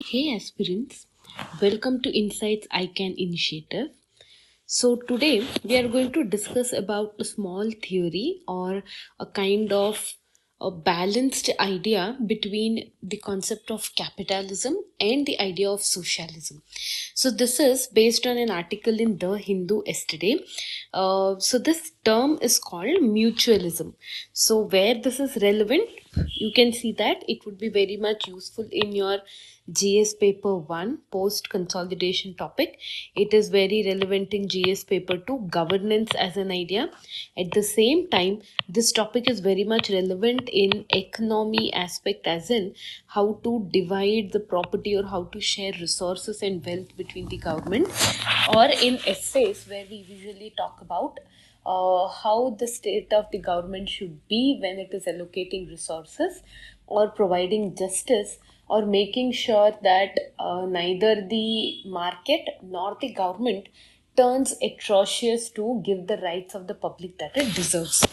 Hey aspirants, welcome to Insights I Can initiative. So today we are going to discuss about a small theory or a kind of a balanced idea between the concept of capitalism and the idea of socialism. So this is based on an article in The Hindu yesterday. So this term is called mutualism. So where this is relevant, you can see that it would be very much useful in your GS paper 1 post consolidation topic. It is very relevant in GS paper 2 governance as an idea. At the same time, this topic is very much relevant in economy aspect, as in how to divide the property or how to share resources and wealth between the government, or in essays where we usually talk about how the state of the government should be when it is allocating resources or providing justice or making sure that neither the market nor the government turns atrocious to give the rights of the public that it deserves.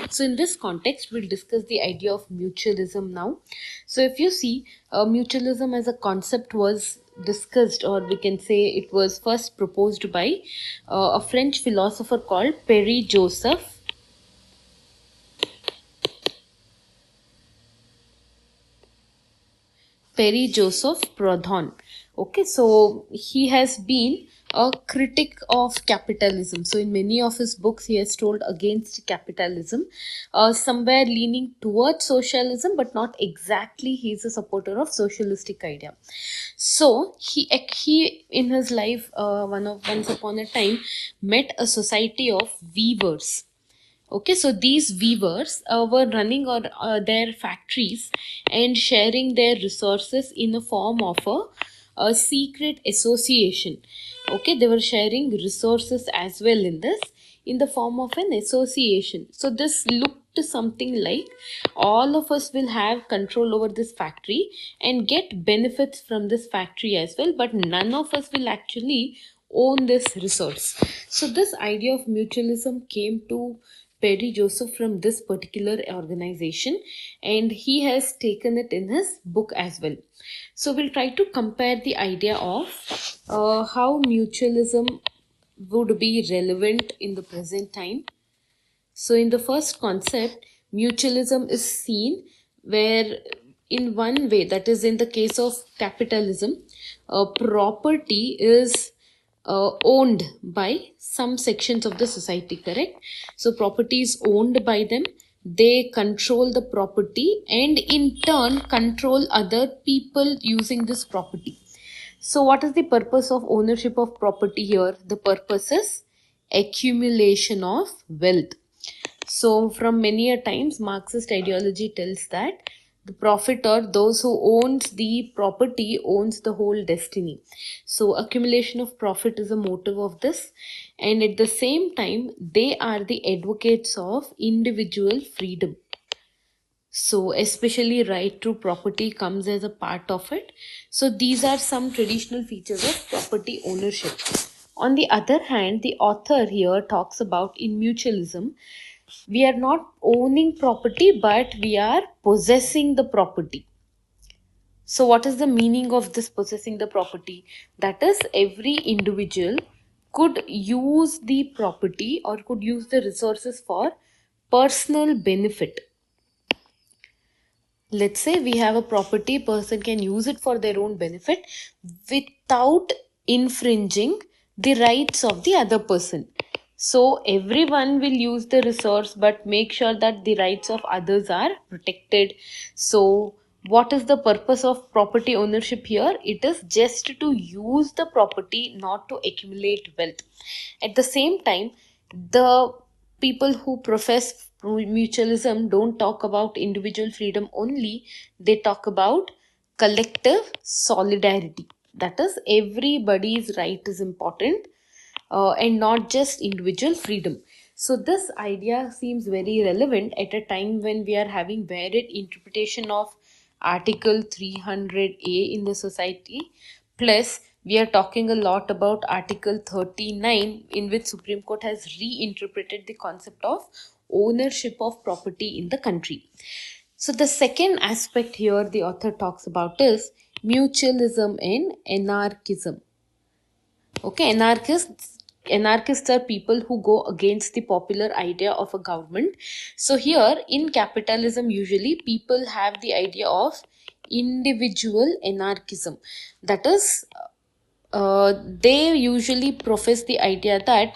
So, in this context, we'll discuss the idea of mutualism now. So, if you see, mutualism as a concept was discussed, or we can say it was first proposed by a French philosopher called Perry Joseph. Perry Joseph Proudhon. Okay, so he has been a critic of capitalism. So, in many of his books, he has told against capitalism, somewhere leaning towards socialism, but not exactly. He is a supporter of socialistic idea. So, he in his life, once upon a time, met a society of weavers. Okay, so these weavers were running on their factories and sharing their resources in the form of a secret association. Okay, they were sharing resources as well in this in the form of an association. So this looked something like all of us will have control over this factory and get benefits from this factory as well, but none of us will actually own this resource. So this idea of mutualism came to Perry Joseph from this particular organization, and he has taken it in his book as well. So we'll try to compare the idea of how mutualism would be relevant in the present time. So in the first concept, mutualism is seen where in one way, that is in the case of capitalism, property is owned by some sections of the society, correct? So property is owned by them, they control the property and in turn control other people using this property. So what is the purpose of ownership of property here? The purpose is accumulation of wealth. So, from many a times, Marxist ideology tells that the profit or those who owns the property owns the whole destiny. So, accumulation of profit is a motive of this, and at the same time, they are the advocates of individual freedom. So, especially right to property comes as a part of it. So, these are some traditional features of property ownership. On the other hand, the author here talks about in mutualism, we are not owning property, but we are possessing the property. So, what is the meaning of this possessing the property? That is, every individual could use the property or could use the resources for personal benefit. Let's say we have a property, person can use it for their own benefit without infringing the rights of the other person. So everyone will use the resource but make sure that the rights of others are protected. So what is the purpose of property ownership here? It is just to use the property, not to accumulate wealth. At the same time, the people who profess mutualism don't talk about individual freedom only, they talk about collective solidarity. That is, everybody's right is important, and not just individual freedom. So this idea seems very relevant at a time when we are having varied interpretation of Article 300A in the society. Plus, we are talking a lot about Article 39, in which Supreme Court has reinterpreted the concept of ownership of property in the country. So the second aspect here the author talks about is mutualism and anarchism. Okay, anarchists are people who go against the popular idea of a government. So here in capitalism, usually people have the idea of individual anarchism. That is, they usually profess the idea that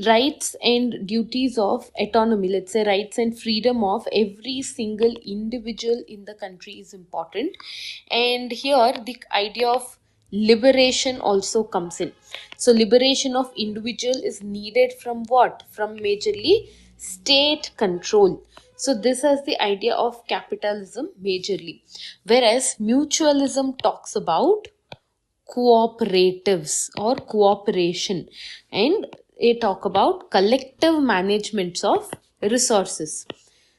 rights and duties of autonomy, let's say rights and freedom of every single individual in the country is important. And here the idea of liberation also comes in. So liberation of individual is needed from what? From majorly state control. So this is the idea of capitalism majorly. Whereas mutualism talks about cooperatives or cooperation, and they talk about collective managements of resources.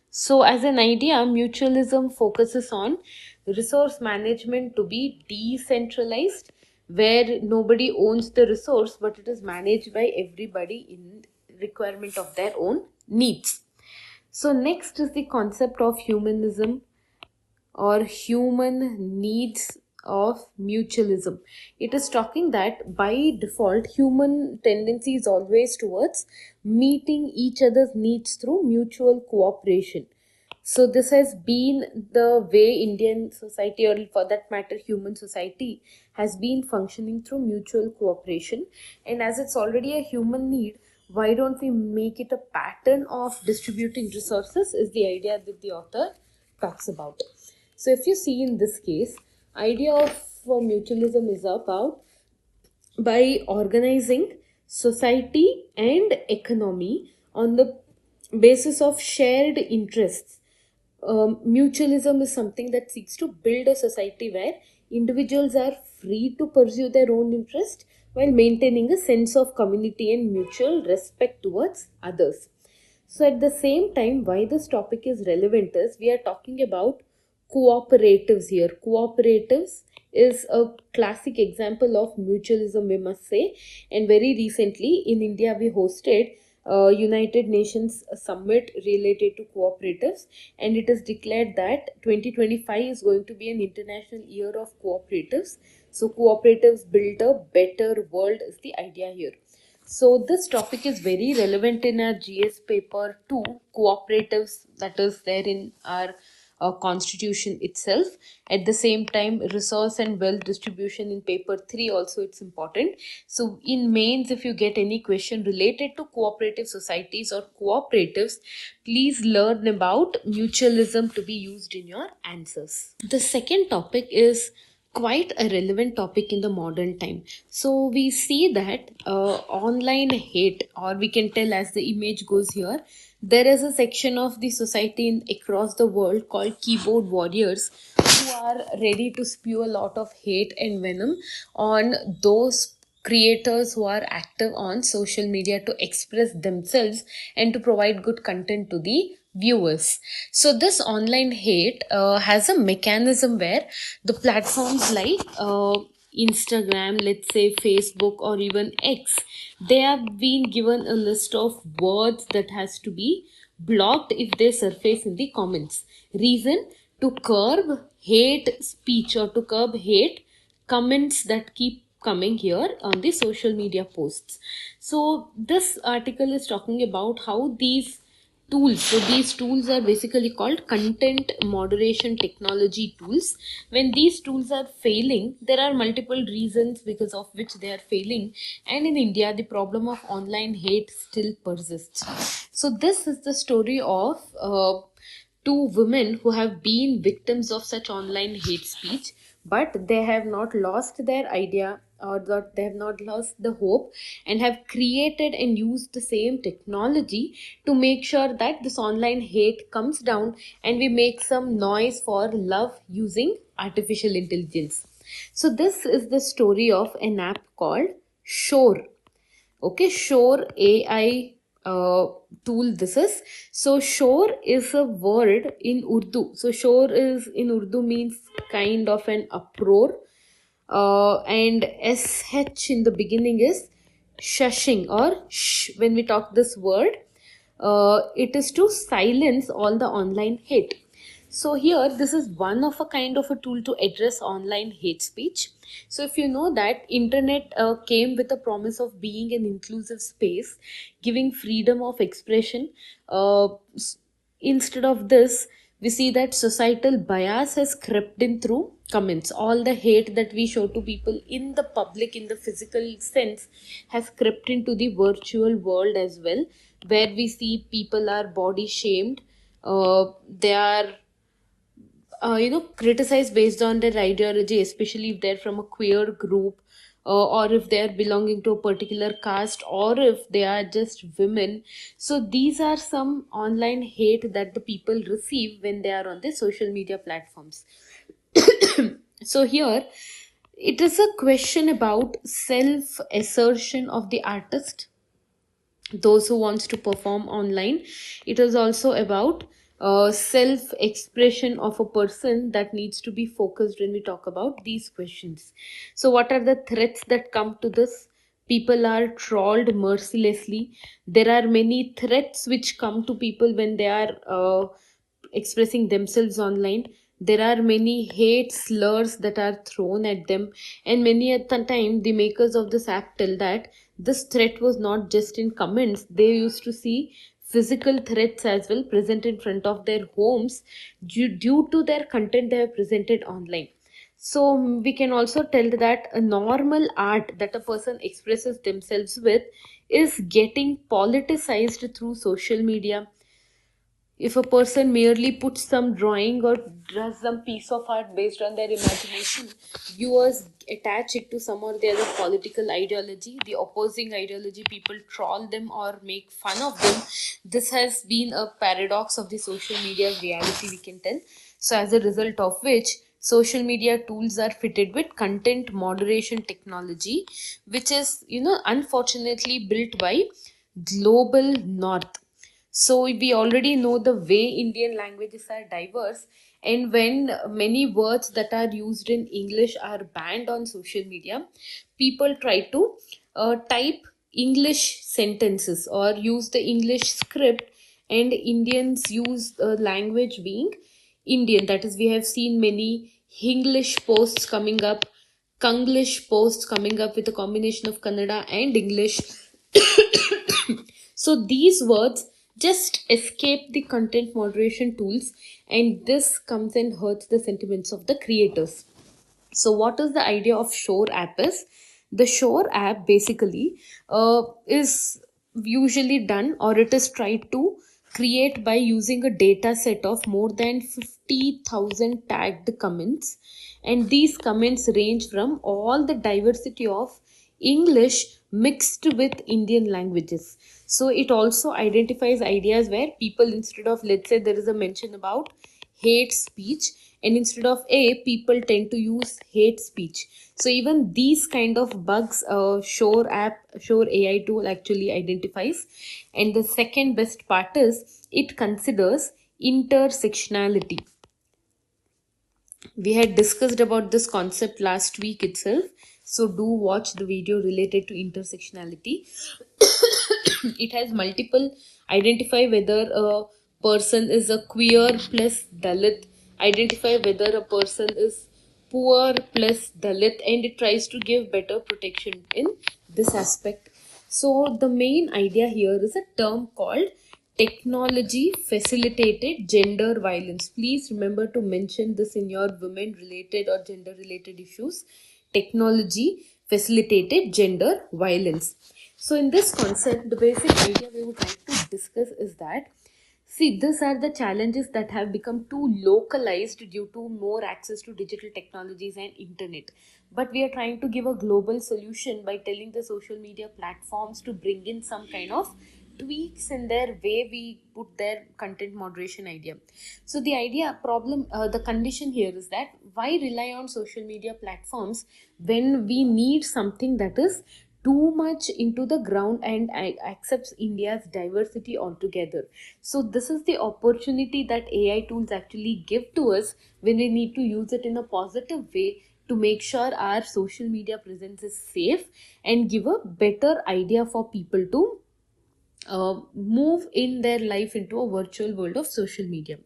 So as an idea, mutualism focuses on resource management to be decentralized, where nobody owns the resource but it is managed by everybody in requirement of their own needs. So next is the concept of humanism or human needs of mutualism. It is talking that by default, human tendency is always towards meeting each other's needs through mutual cooperation. So this has been the way Indian society, or for that matter, human society, has been functioning through mutual cooperation. And as it's already a human need, why don't we make it a pattern of distributing resources? Is the idea that the author talks about. So if you see in this case, idea of mutualism is about by organizing society and economy on the basis of shared interests. Mutualism is something that seeks to build a society where individuals are free to pursue their own interest while maintaining a sense of community and mutual respect towards others. So, at the same time, why this topic is relevant is we are talking about cooperatives here. Cooperatives is a classic example of mutualism, we must say. And very recently in India, we hosted United Nations summit related to cooperatives, and it is declared that 2025 is going to be an international year of cooperatives. So, cooperatives build a better world is the idea here. So this topic is very relevant in our GS paper 2, cooperatives, that is there in our constitution itself. At the same time, resource and wealth distribution in paper 3 also it's important. So in mains, if you get any question related to cooperative societies or cooperatives, please learn about mutualism to be used in your answers. The second topic is quite a relevant topic in the modern time. So we see that online hate, or we can tell as the image goes here, there is a section of the society across the world called keyboard warriors who are ready to spew a lot of hate and venom on those creators who are active on social media to express themselves and to provide good content to the viewers. So this online hate has a mechanism where the platforms like Instagram, let's say Facebook or even X, they have been given a list of words that has to be blocked if they surface in the comments. Reason: to curb hate speech or to curb hate comments that keep coming here on the social media posts. So this article is talking about how these tools, so these tools are basically called content moderation technology tools. When these tools are failing, there are multiple reasons because of which they are failing, and in India the problem of online hate still persists. So this is the story of two women who have been victims of such online hate speech, but they have not lost their idea, or that they have not lost the hope, and have created and used the same technology to make sure that this online hate comes down and we make some noise for love using artificial intelligence. So this is the story of an app called Shore. Okay, Shore AI tool this is. So Shore is a word in Urdu. So Shore is in Urdu means kind of an uproar, and sh in the beginning is shushing or shh when we talk this word. it is to silence all the online hate. So here, this is one of a kind of a tool to address online hate speech. So if you know that internet came with a promise of being an inclusive space, giving freedom of expression. Instead of this, we see that societal bias has crept in through comments. All the hate that we show to people in the public, in the physical sense, has crept into the virtual world as well, where we see people are body shamed. They are criticized based on their ideology, especially if they're from a queer group, or if they're belonging to a particular caste, or if they are just women. So these are some online hate that the people receive when they are on the social media platforms. So here, it is a question about self assertion of the artist, those who wants to perform online. It is also about self expression of a person that needs to be focused when we talk about these questions. So what are the threats that come to this? People are trolled mercilessly. There are many threats which come to people when they are expressing themselves online. There are many hate slurs that are thrown at them, and many at the time the makers of this app tell that this threat was not just in comments. They used to see physical threats as well present in front of their homes due to their content they have presented online. So we can also tell that a normal art that a person expresses themselves with is getting politicized through social media. If a person merely puts some drawing or does some piece of art based on their imagination, viewers attach it to some or the other political ideology, the opposing ideology, people troll them or make fun of them. This has been a paradox of the social media reality, we can tell. So as a result of which, social media tools are fitted with content moderation technology, which is, unfortunately built by global north. So we already know the way Indian languages are diverse, and when many words that are used in English are banned on social media, people try to type English sentences or use the English script, and Indians use the language being Indian. That is, we have seen many English posts coming up, Kanglish posts coming up with a combination of Kannada and English. So these words just escape the content moderation tools, and this comes and hurts the sentiments of the creators. So what is the idea of Shore app is? The Shore app basically is usually done, or it is tried to create by using a data set of more than 50,000 tagged comments, and these comments range from all the diversity of English mixed with Indian languages. So it also identifies ideas where people, instead of, let's say there is a mention about hate speech, and instead of a, people tend to use hate speech. So even these kind of bugs, Shore AI tool actually identifies. And the second best part is it considers intersectionality. We had discussed about this concept last week itself, so do watch the video related to intersectionality. It has multiple, identify whether a person is a queer plus Dalit, identify whether a person is poor plus Dalit, and it tries to give better protection in this aspect. So the main idea here is a term called technology facilitated gender violence. Please remember to mention this in your women related or gender related issues. Technology facilitated gender violence. So in this concept, the basic idea we would like to discuss is that, see, these are the challenges that have become too localized due to more access to digital technologies and internet. But we are trying to give a global solution by telling the social media platforms to bring in some kind of tweaks in their way we put their content moderation idea. So the idea problem, the condition here is that why rely on social media platforms when we need something that is too much into the ground and accepts India's diversity altogether. So this is the opportunity that AI tools actually give to us when we need to use it in a positive way to make sure our social media presence is safe and give a better idea for people to move in their life into a virtual world of social media.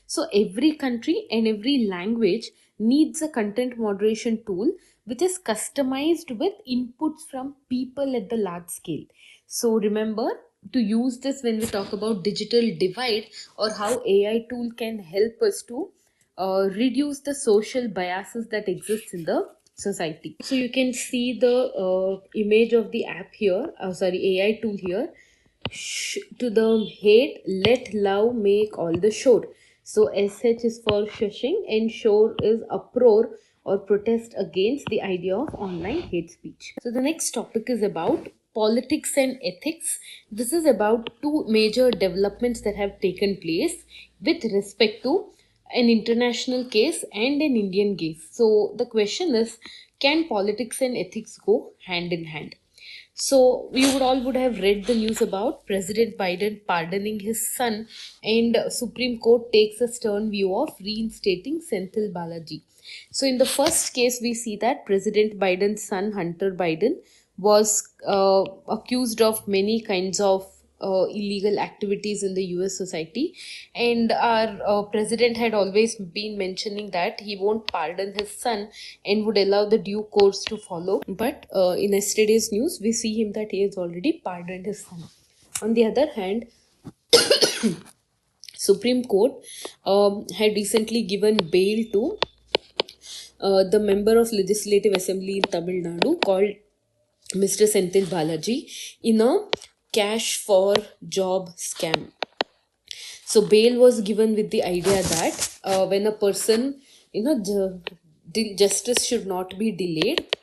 So every country and every language needs a content moderation tool which is customized with inputs from people at the large scale. So remember to use this when we talk about digital divide, or how AI tool can help us to reduce the social biases that exist in the society. So you can see the image of the app here, AI tool here. To the hate, let love make all the shore. So SH is for shushing and shore is uproar or protest against the idea of online hate speech. So the next topic is about politics and ethics. This is about two major developments that have taken place with respect to an international case and an Indian case. So the question is, can politics and ethics go hand in hand? So you would have read the news about President Biden pardoning his son, and Supreme Court takes a stern view of reinstating Senthil Balaji. So in the first case, we see that President Biden's son Hunter Biden was accused of many kinds of illegal activities in the US society, and our president had always been mentioning that he won't pardon his son and would allow the due course to follow. But in yesterday's news, we see him that he has already pardoned his son. On the other hand, Supreme Court had recently given bail to the member of Legislative Assembly in Tamil Nadu called Mr. Senthil Balaji in a cash for job scam. So bail was given with the idea that when a person, justice should not be delayed.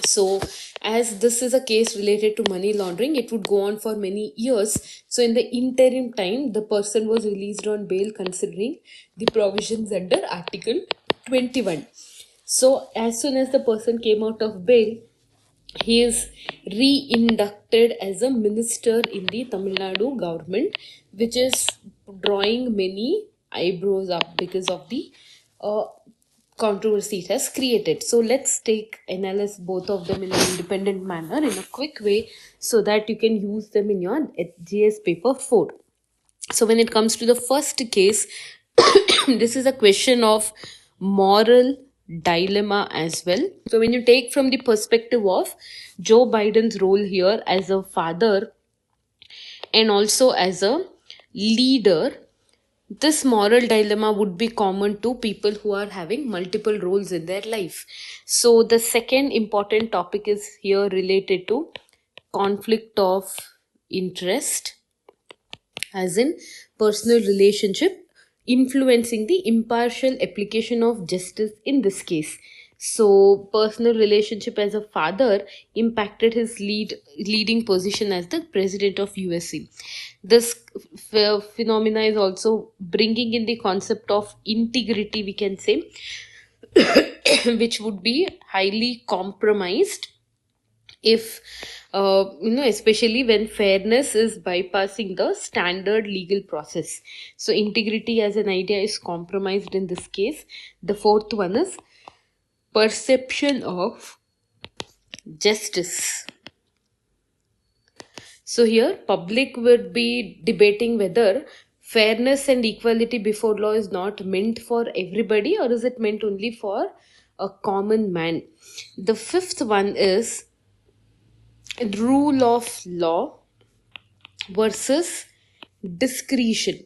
So as this is a case related to money laundering, it would go on for many years. So in the interim time, the person was released on bail considering the provisions under Article 21. So as soon as the person came out of bail, he is re-inducted as a minister in the Tamil Nadu government, which is drawing many eyebrows up because of the uh, controversy it has created. So let's analyze both of them in an independent manner in a quick way so that you can use them in your GS paper 4. So when it comes to the first case, this is a question of moral dilemma as well. So when you take from the perspective of Joe Biden's role here as a father and also as a leader, this moral dilemma would be common to people who are having multiple roles in their life. So the second important topic is here related to conflict of interest, as in personal relationship influencing the impartial application of justice in this case. So personal relationship as a father impacted his leading position as the president of USA. This phenomena is also bringing in the concept of integrity, we can say, which would be highly compromised if especially when fairness is bypassing the standard legal process. So integrity as an idea is compromised in this case. The fourth one is perception of justice. So here public would be debating whether fairness and equality before law is not meant for everybody, or is it meant only for a common man. The fifth one is rule of law versus discretion.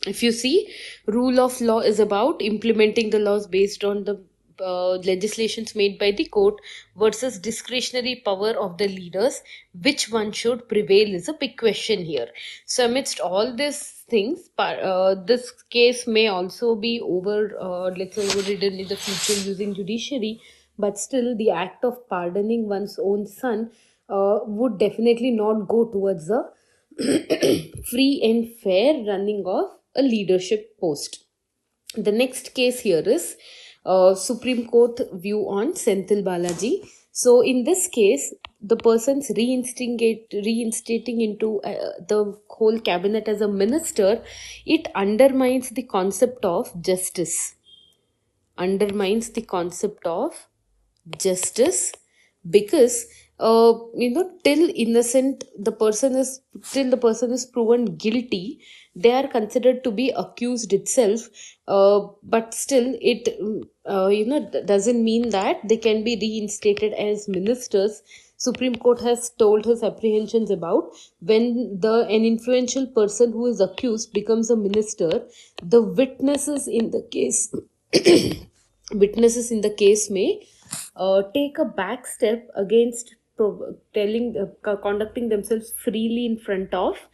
If you see, rule of law is about implementing the laws based on the legislations made by the court, versus discretionary power of the leaders. Which one should prevail is a big question here. So amidst all these things, this case may also be overridden in the future using judiciary, but still the act of pardoning one's own son would definitely not go towards a free and fair running of a leadership post. The next case here is Supreme Court view on Senthil Balaji. So in this case, the person's reinstating into the whole cabinet as a minister, it undermines the concept of justice. Undermines the concept of justice because till innocent the person is till the person is proven guilty, they are considered to be accused itself. But still it doesn't mean that they can be reinstated as ministers. Supreme Court has told his apprehensions about when the an influential person who is accused becomes a minister, the witnesses in the case witnesses in the case may take a back step against conducting themselves freely in front of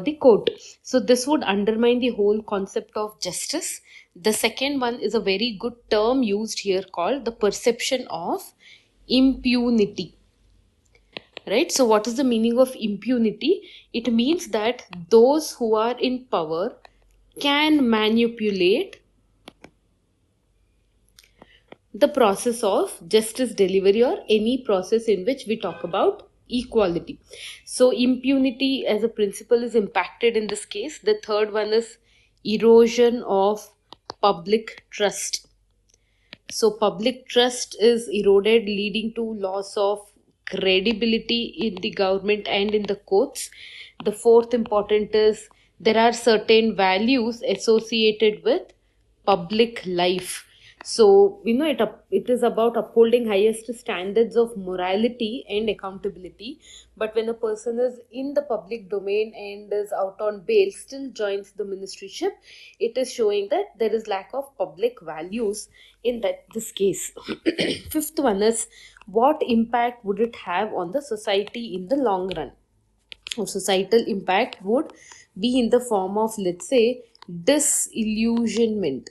the court. So this would undermine the whole concept of justice. The second one is a very good term used here called the perception of impunity. Right? So what is the meaning of impunity? It means that those who are in power can manipulate the process of justice delivery or any process in which we talk about equality. So impunity as a principle is impacted in this case. The third one is erosion of public trust. So public trust is eroded, leading to loss of credibility in the government and in the courts. The fourth important is there are certain values associated with public life. So it is about upholding highest standards of morality and accountability. But when a person is in the public domain and is out on bail, still joins the ministryship, it is showing that there is lack of public values in this case. Fifth one is what impact would it have on the society in the long run? Or societal impact would be in the form of, let's say, disillusionment.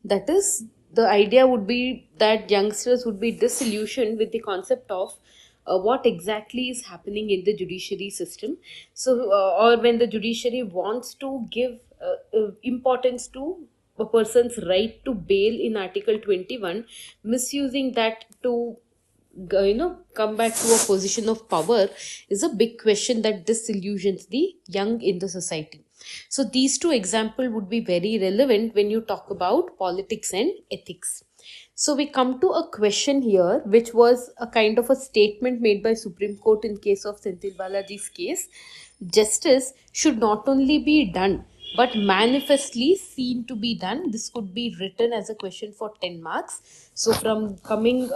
That is, the idea would be that youngsters would be disillusioned with the concept of what exactly is happening in the judiciary system. So or when the judiciary wants to give importance to a person's right to bail in article 21, misusing that to come back to a position of power is a big question that disillusions the young in the society. So these two examples would be very relevant when you talk about politics and ethics. So we come to a question here, which was a kind of a statement made by Supreme Court in case of Senthil Balaji's case. Justice should not only be done but manifestly seen to be done. This could be written as a question for 10 marks. So from coming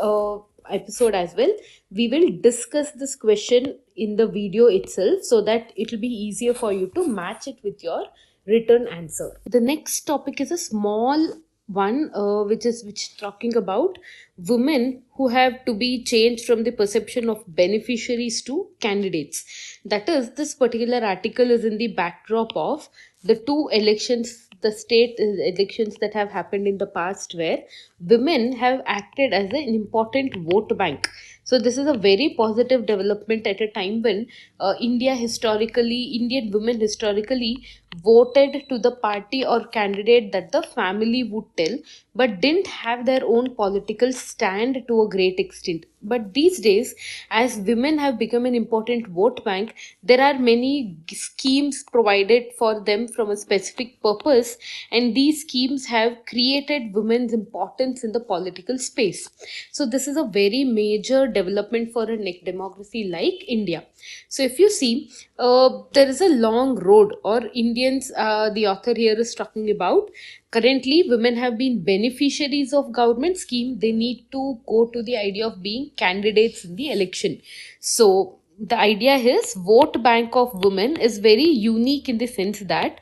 episode as well, we will discuss this question in the video itself so that it will be easier for you to match it with your written answer. The next topic is a small one, which talking about women who have to be changed from the perception of beneficiaries to candidates. That is, this particular article is in the backdrop of the two elections, the state elections that have happened in the past, where women have acted as an important vote bank. So this is a very positive development at a time when Indian women historically voted to the party or candidate that the family would tell, but didn't have their own political stand to a great extent. But these days, as women have become an important vote bank, there are many schemes provided for them from a specific purpose, and these schemes have created women's importance in the political space. So this is a very major development for a democracy like India. So if you see, there is a long road, or Indians, the author here is talking about. Currently, women have been beneficiaries of government scheme. They need to go to the idea of being candidates in the election. So the idea is vote bank of women is very unique in the sense that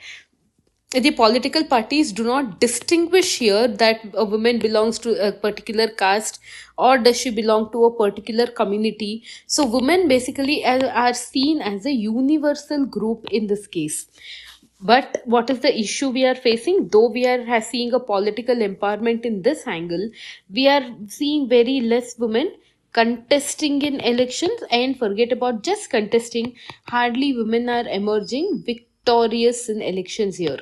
the political parties do not distinguish here that a woman belongs to a particular caste or does she belong to a particular community. So women basically are seen as a universal group in this case. But what is the issue we are facing? Though we are seeing a political empowerment in this angle, we are seeing very less women contesting in elections, and forget about just contesting, hardly women are emerging victorious in elections here.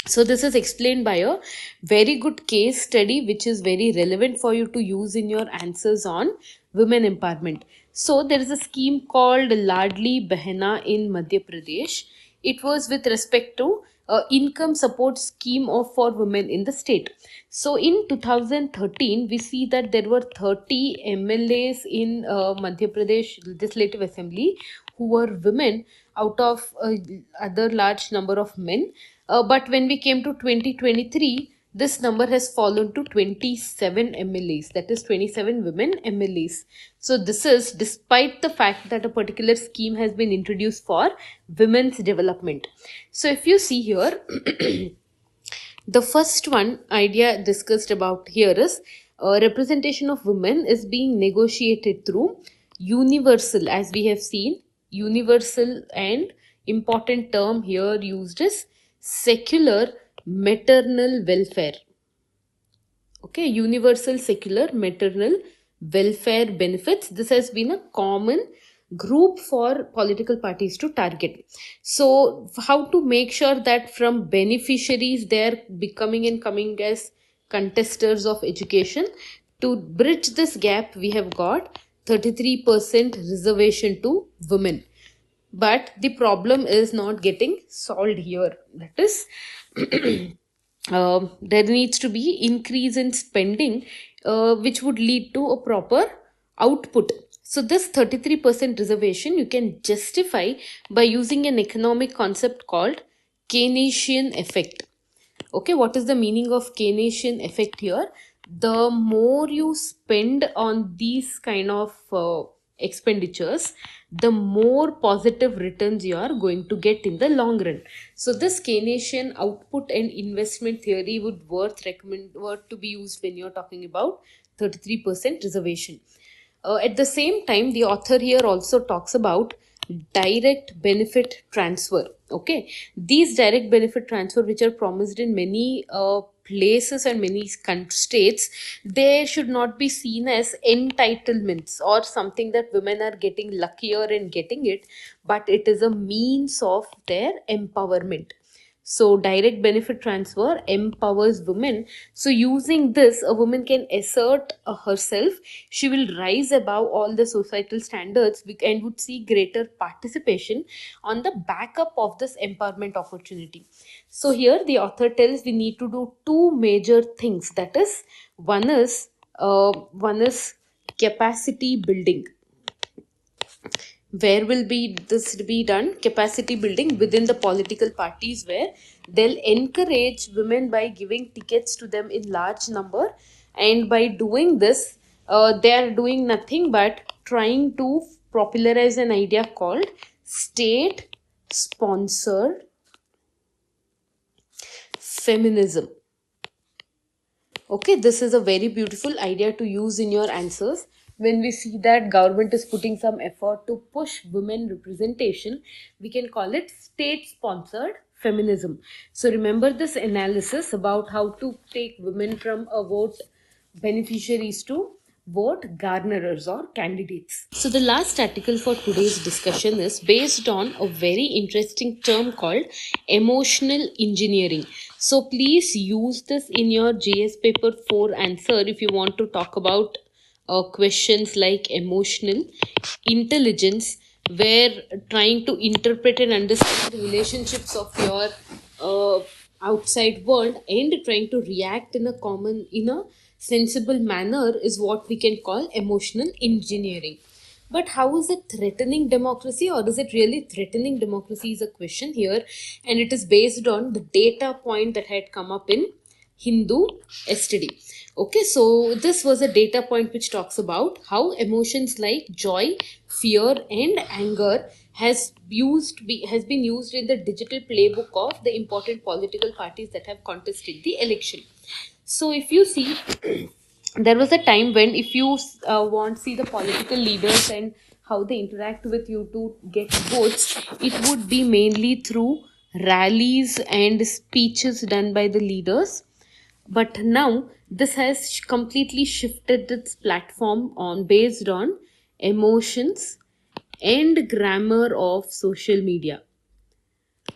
So this is explained by a very good case study, which is very relevant for you to use in your answers on women empowerment. So there is a scheme called Ladli Behna in Madhya Pradesh. It was with respect to income support scheme for women in the state. So in 2013, we see that there were 30 MLAs in Madhya Pradesh Legislative Assembly who were women out of other large number of men. But when we came to 2023, this number has fallen to 27 MLAs, that is 27 women MLAs. So this is despite the fact that a particular scheme has been introduced for women's development. So if you see here, the first one idea discussed about here is representation of women is being negotiated through universal, as we have seen, universal, and important term here used is secular maternal welfare. Okay, universal secular maternal welfare benefits. This has been a common group for political parties to target. So how to make sure that from beneficiaries they are becoming and coming as contestants of education? To bridge this gap, we have got 33% reservation to women, but the problem is not getting solved here. That is, there needs to be increase in spending, which would lead to a proper output. So this 33% reservation you can justify by using an economic concept called Keynesian effect. Okay, what is the meaning of Keynesian effect here? The more you spend on these kind of expenditures, the more positive returns you are going to get in the long run. So this Keynesian output and investment theory would worth to be used when you're talking about 33% reservation. At the same time, the author here also talks about direct benefit transfer. Okay, these direct benefit transfer, which are promised in many places and many states, they should not be seen as entitlements or something that women are getting luckier in getting it, but it is a means of their empowerment. So direct benefit transfer empowers women. So using this, a woman can assert herself. She will rise above all the societal standards and would see greater participation on the backup of this empowerment opportunity. So here the author tells we need to do two major things. That is, one is capacity building. Where will be this be done? Capacity building within the political parties, where they'll encourage women by giving tickets to them in large number, and by doing this, they are doing nothing but trying to popularize an idea called state sponsored feminism. Okay, this is a very beautiful idea to use in your answers. When we see that government is putting some effort to push women representation, we can call it state sponsored feminism. So remember this analysis about how to take women from a vote beneficiaries to vote garnerers or candidates. So the last article for today's discussion is based on a very interesting term called emotional engineering. So please use this in your GS paper 4 answer if you want to talk about questions like emotional intelligence, where trying to interpret and understand the relationships of your outside world and trying to react in a sensible manner is what we can call emotional engineering. But how is it threatening democracy, or is it really threatening democracy is a question here, and it is based on the data point that had come up in Hindu yesterday. Okay, so this was a data point which talks about how emotions like joy, fear, and anger has been used in the digital playbook of the important political parties that have contested the election. So if you see, there was a time when if you want see the political leaders and how they interact with you to get votes, it would be mainly through rallies and speeches done by the leaders. But now this has completely shifted its platform on based on emotions and grammar of social media.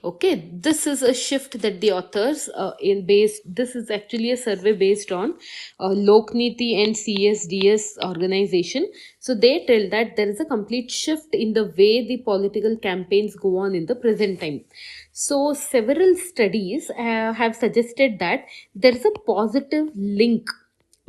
Okay, this is a shift that the authors this is actually a survey based on Lokniti and CSDS organization. So they tell that there is a complete shift in the way the political campaigns go on in the present time. So, several studies have suggested that there is a positive link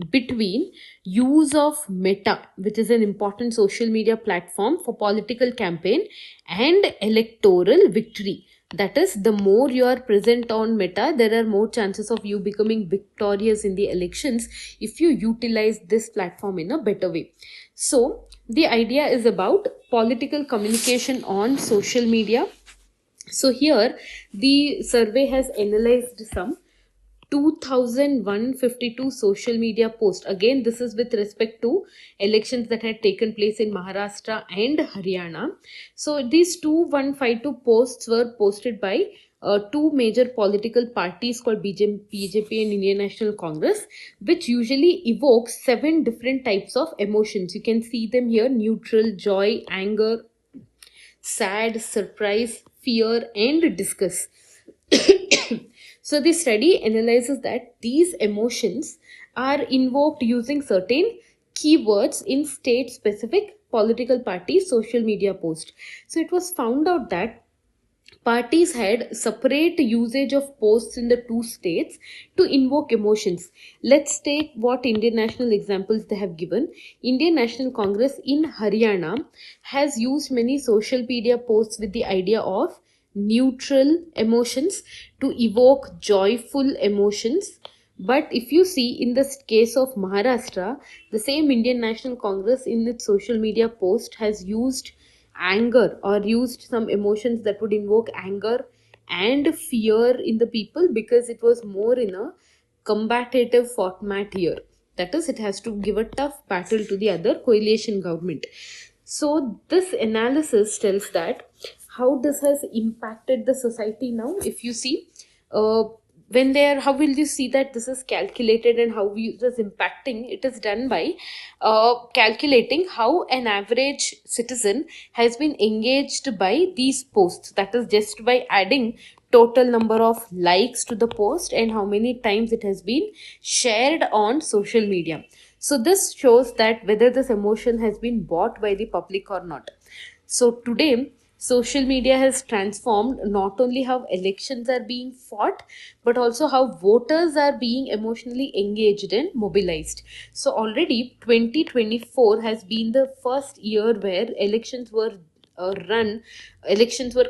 between use of Meta, which is an important social media platform for political campaign, and electoral victory. That is, the more you are present on Meta, there are more chances of you becoming victorious in the elections if you utilize this platform in a better way. So, the idea is about political communication on social media. So here the survey has analyzed some 2152 social media posts. Again, this is with respect to elections that had taken place in Maharashtra and Haryana. So these 2152 posts were posted by two major political parties called BJP and Indian National Congress, which usually evokes seven different types of emotions. You can see them here: neutral, joy, anger, sad, surprise, fear, and disgust. So, the study analyzes that these emotions are invoked using certain keywords in state specific political party social media post. So, it was found out that parties had separate usage of posts in the two states to invoke emotions. Let's take what Indian National examples they have given. Indian National Congress in Haryana has used many social media posts with the idea of neutral emotions to evoke joyful emotions. But if you see in the case of Maharashtra, the same Indian National Congress in its social media post has used anger or used some emotions that would invoke anger and fear in the people, because it was more in a combative format here. That is, it has to give a tough battle to the other coalition government. So this analysis tells that how this has impacted the society now. If you see, uh, when they are, how will you see that this is calculated and how it is impacting? It is done by calculating how an average citizen has been engaged by these posts. That is, just by adding total number of likes to the post and how many times it has been shared on social media. So this shows that whether this emotion has been bought by the public or not. So today, social media has transformed not only how elections are being fought, but also how voters are being emotionally engaged and mobilized. So already 2024 has been the first year where elections were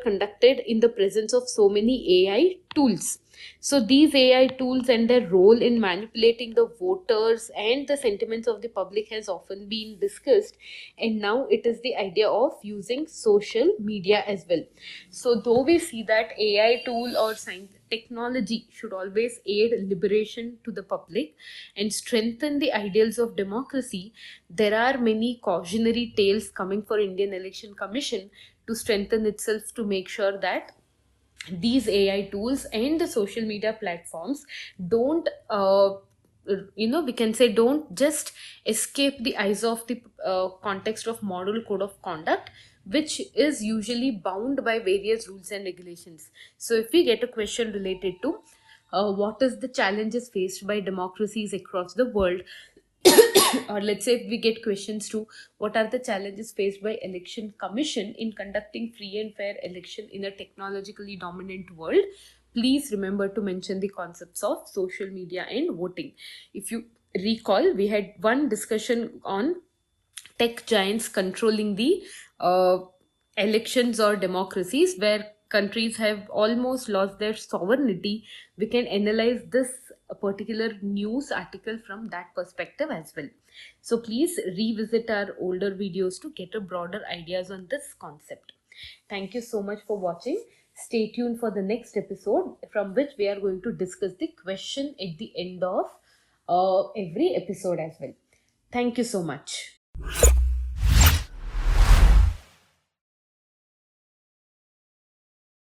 conducted in the presence of so many AI tools. So these AI tools and their role in manipulating the voters and the sentiments of the public has often been discussed, and now it is the idea of using social media as well. So though we see that AI tool or science technology should always aid liberation to the public and strengthen the ideals of democracy, there are many cautionary tales coming for Indian Election Commission to strengthen itself, to make sure that these AI tools and the social media platforms don't we can say, don't just escape the eyes of the context of model code of conduct, which is usually bound by various rules and regulations. So if we get a question related to what is the challenges faced by democracies across the world, or let's say if we get questions to what are the challenges faced by election commission in conducting free and fair election in a technologically dominant world, please remember to mention the concepts of social media and voting. If you recall, we had one discussion on tech giants controlling the uh, elections or democracies, where countries have almost lost their sovereignty. We can analyze this particular news article from that perspective as well. So please revisit our older videos to get a broader ideas on this concept. Thank you so much for watching. Stay tuned for the next episode, from which we are going to discuss the question at the end of every episode as well. Thank you so much.